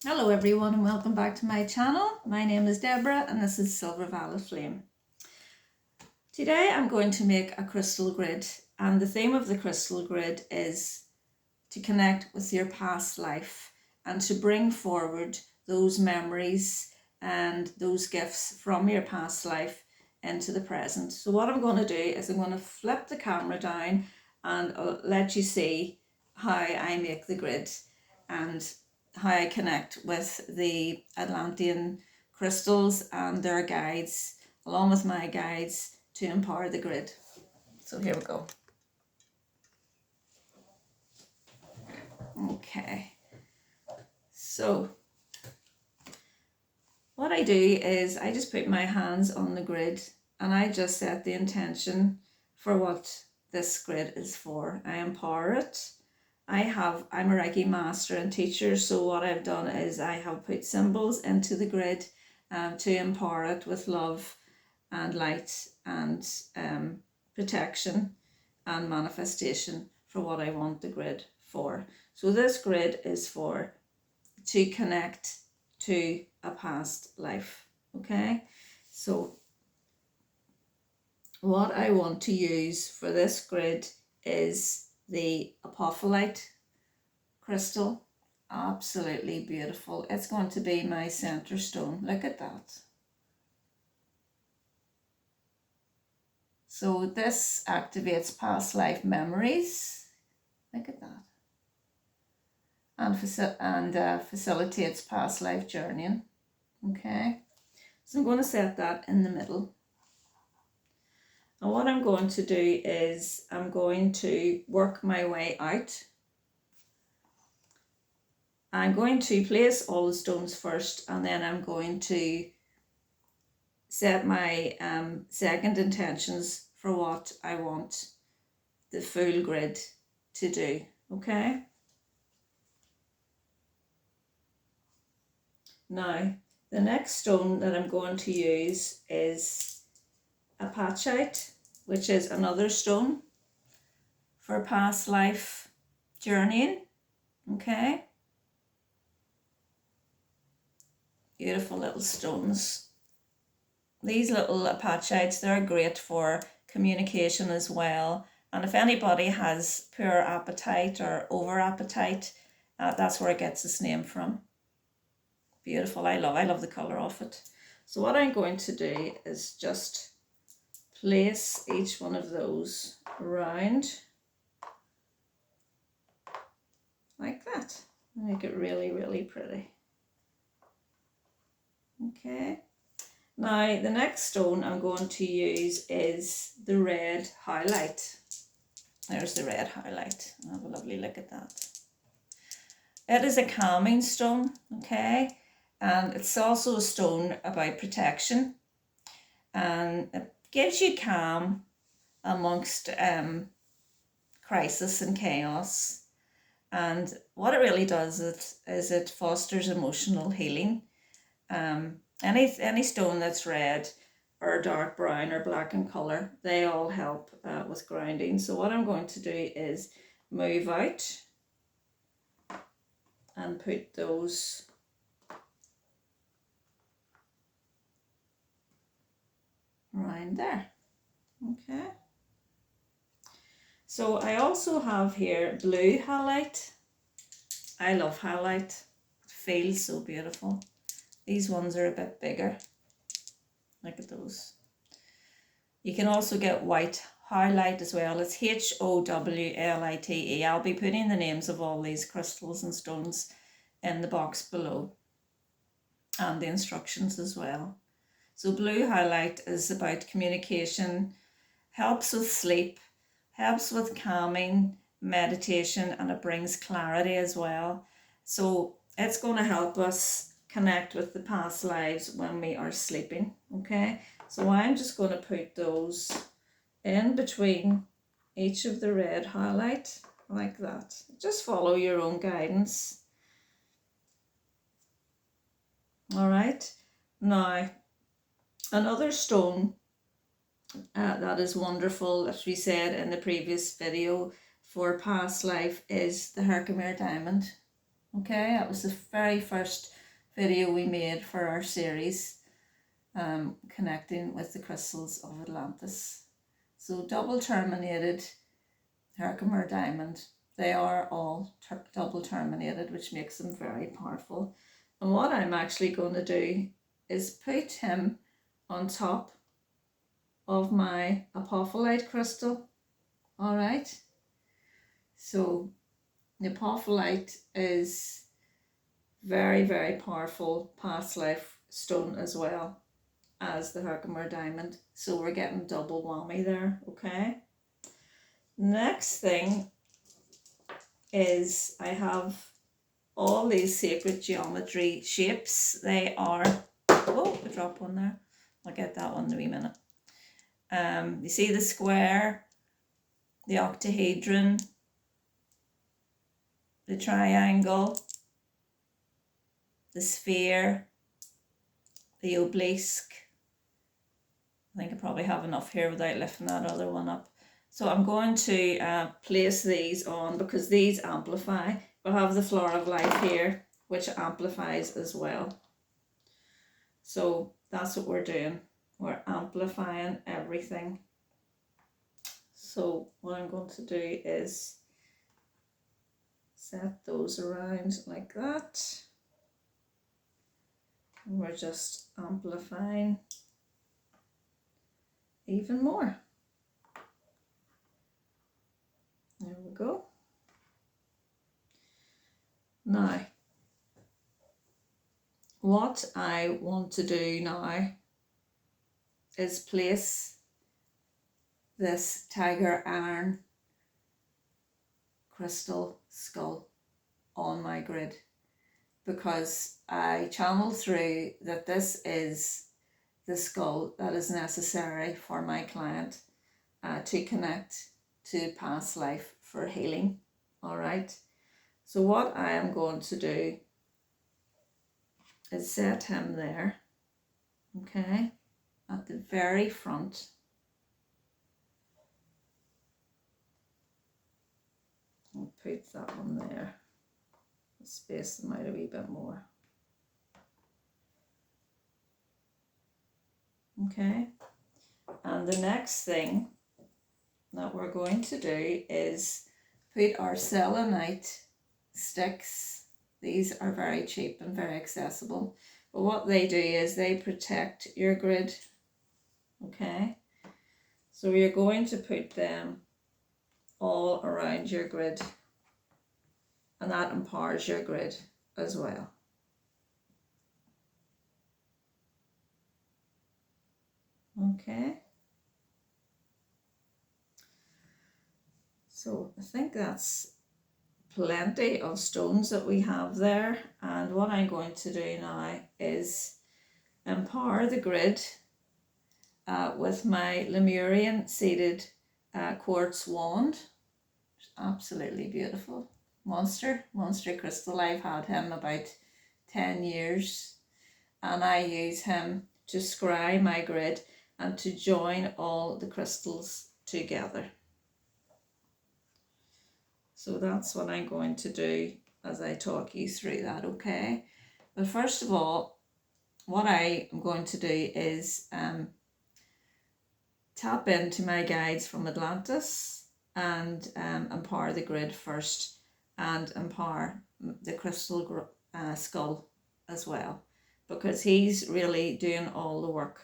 Hello everyone and welcome back to my channel. My name is Deborah and this is Silver Violet Flame. Today I'm going to make a crystal grid, and the theme of the crystal grid is to connect with your past life and to bring forward those memories and those gifts from your past life into the present. So what I'm going to do is I'm going to flip the camera down and I'll let you see how I make the grid and how I connect with the Atlantean crystals and their guides, along with my guides, to empower the grid. So here we go. Okay, so what I do is I just put my hands on the grid and I just set the intention for what this grid is for. I empower it. I'm a Reiki master and teacher, so what I've done is I have put symbols into the grid to empower it with love and light and protection and manifestation for what I want the grid for. So this grid is for to connect to a past life, okay? So what I want to use for this grid is the APOPHOPOLITE crystal. Absolutely beautiful. It's going to be my center stone. Look at that. So this activates past life memories. Look at that. And facilitates past life journeying. Okay. So I'm going to set that in the middle. And what I'm going to do is I'm going to work my way out. I'm going to place all the stones first, and then I'm going to set my second intentions for what I want the full grid to do, okay? Now, the next stone that I'm going to use is APATITE, which is another stone for past life journeying, okay? Beautiful little stones. These little apatites, they're great for communication as well. And if anybody has poor appetite or over appetite, that's where it gets its name from. Beautiful. I love the colour of it. So what I'm going to do is just place each one of those around like that. Make it really, really pretty. Okay. Now the next stone I'm going to use is the red HOWLITE. There's the red HOWLITE. Have a lovely look at that. It is a calming stone, okay? And it's also a stone about protection. And it gives you calm amongst crisis and chaos. And what it really does is it fosters emotional healing. Any stone that's red or dark brown or black in colour, they all help with grounding. So what I'm going to do is move out and put those around there. Okay. So I also have here blue HOWLITE. I love HOWLITE. It feels so beautiful. These ones are a bit bigger. Look at those. You can also get white HOWLITE as well. It's HOWLITE. I'll be putting the names of all these crystals and stones in the box below, and the instructions as well. So blue HOWLITE is about communication, helps with sleep, helps with calming, meditation, and it brings clarity as well. So it's going to help us connect with the past lives when we are sleeping, okay? So I'm just going to put those in between each of the red HOWLITE like that. Just follow your own guidance. All right, now another stone that is wonderful, as we said in the previous video, for past life is the HERKIMER diamond. Okay, that was the very first video we made for our series, connecting with the crystals of Atlantis. So double terminated HERKIMER diamond, they are all double terminated, which makes them very powerful. And what I'm actually going to do is put him on top of my APOPHOPOLITE crystal. All right, so the APOPHOPOLITE is very, very powerful past life stone as well as the HERKIMER diamond. So we're getting double whammy there, okay? Next thing is I have all these sacred geometry shapes. They are, oh, I dropped one there. I'll get that one in a wee minute. You see the square, the octahedron, the triangle, the sphere, the obelisk. I think I probably have enough here without lifting that other one up. So I'm going to place these on because these amplify. We'll have the flower of life here, which amplifies as well. So that's what we're doing. We're amplifying everything. So what I'm going to do is set those around like that. And we're just amplifying even more. There we go. Now, what I want to do now is place this tiger iron crystal skull on my grid, because I channel through that this is the skull that is necessary for my client to connect to past life for healing. All right, so what I am going to do is set him there, okay, at the very front. I'll put that one there, space them out a wee bit more. Okay, and the next thing that we're going to do is put our selenite sticks. These are very cheap and very accessible, but what they do is they protect your grid. Okay, so you're going to put them all around your grid, and that empowers your grid as well. Okay, so I think that's plenty of stones that we have there, and what I'm going to do now is empower the grid with my Lemurian seeded quartz wand. It's absolutely beautiful. Monster crystal. I've had him about 10 years, and I use him to scry my grid and to join all the crystals together. So that's what I'm going to do as I talk you through that, okay? But first of all, what I am going to do is tap into my guides from Atlantis and empower the grid first, and empower the crystal skull as well, because he's really doing all the work.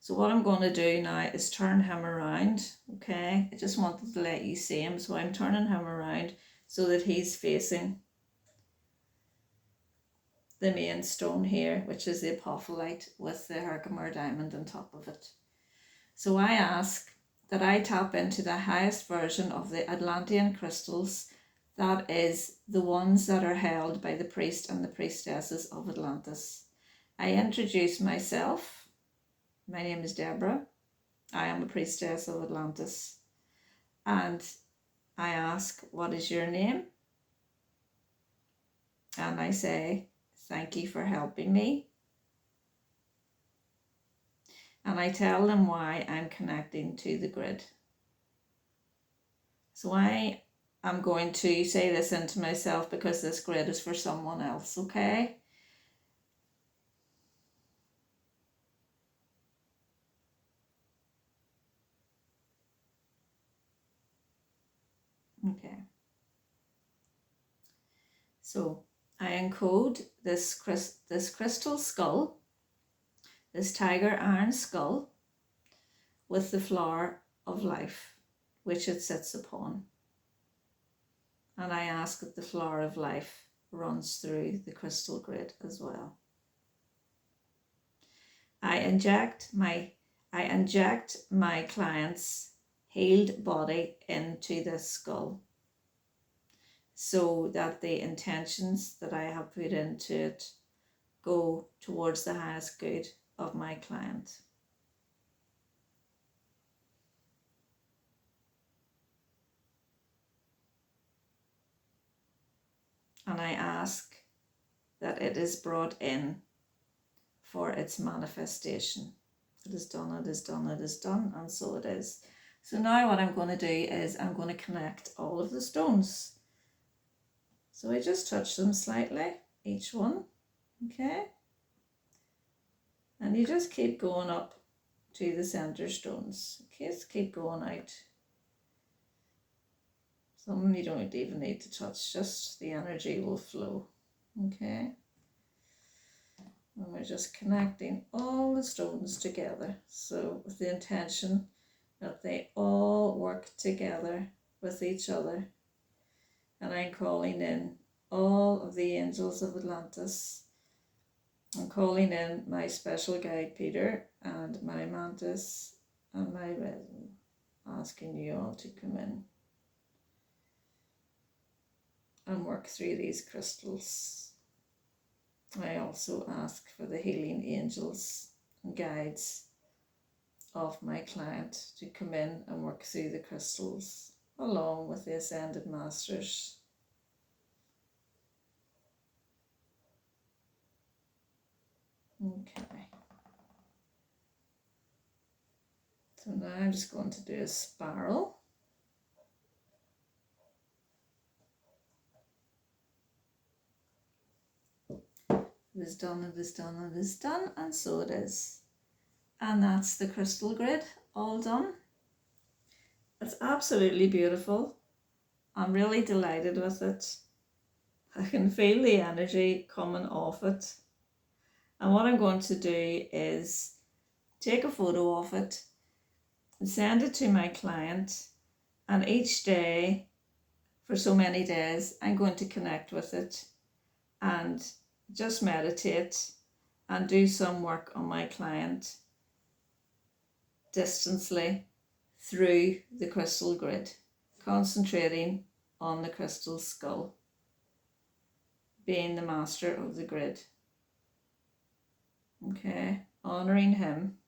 So what I'm going to do now is turn him around, okay? I just wanted to let you see him, so I'm turning him around so that he's facing the main stone here, which is the APOPHOPOLITE with the HERKIMER diamond on top of it. So I ask that I tap into the highest version of the Atlantean crystals, that is the ones that are held by the priest and the priestesses of Atlantis. I introduce myself. My name is Deborah. I am a priestess of Atlantis. And I ask, what is your name? And I say, thank you for helping me. And I tell them why I'm connecting to the grid. So I I'm going to say this into myself because this grid is for someone else, okay? Okay. So I encode this crystal skull, this tiger iron skull, with the flower of life, which it sits upon. And I ask that the flower of life runs through the crystal grid as well. I inject my client's healed body into this skull, so that the intentions that I have put into it go towards the highest good of my client. And I ask that it is brought in for its manifestation. It is done, it is done, it is done, and so it is. So now what I'm going to do is I'm going to connect all of the stones. So I just touch them slightly, each one, okay? And you just keep going up to the center stones. Okay, just keep going out. Some you don't even need to touch, just the energy will flow, okay? And we're just connecting all the stones together. So with the intention that they all work together with each other. And I'm calling in all of the angels of Atlantis. I'm calling in my special guide Peter and my mantis and my resin, asking you all to come in and work through these crystals. I also ask for the healing angels and guides of my client to come in and work through the crystals along with the Ascended Masters. Okay. So now I'm just going to do a spiral. It is done, it is done, it is done, and so it is. And that's the crystal grid all done. It's absolutely beautiful. I'm really delighted with it. I can feel the energy coming off it. And what I'm going to do is take a photo of it and send it to my client. And each day, for so many days, I'm going to connect with it and just meditate and do some work on my client distantly through the crystal grid, concentrating on the crystal skull, being the master of the grid. Okay, honoring him.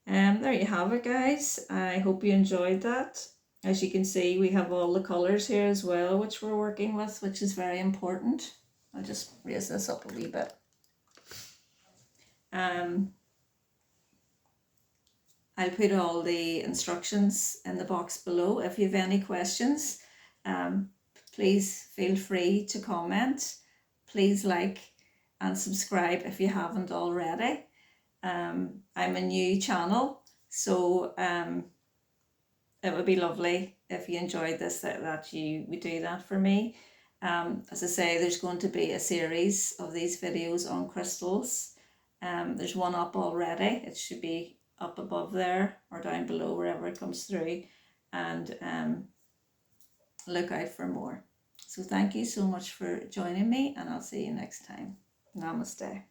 There you have it, guys. I hope you enjoyed that. As you can see, we have all the colours here as well, which we're working with, which is very important. I'll just raise this up a wee bit. I'll put all the instructions in the box below. If you have any questions, please feel free to comment. Please like and subscribe if you haven't already. I'm a new channel, so it would be lovely if you enjoyed this, that you would do that for me. As I say, there's going to be a series of these videos on crystals. There's one up already. It should be up above there or down below, wherever it comes through, and look out for more. So thank you so much for joining me, and I'll see you next time. Namaste.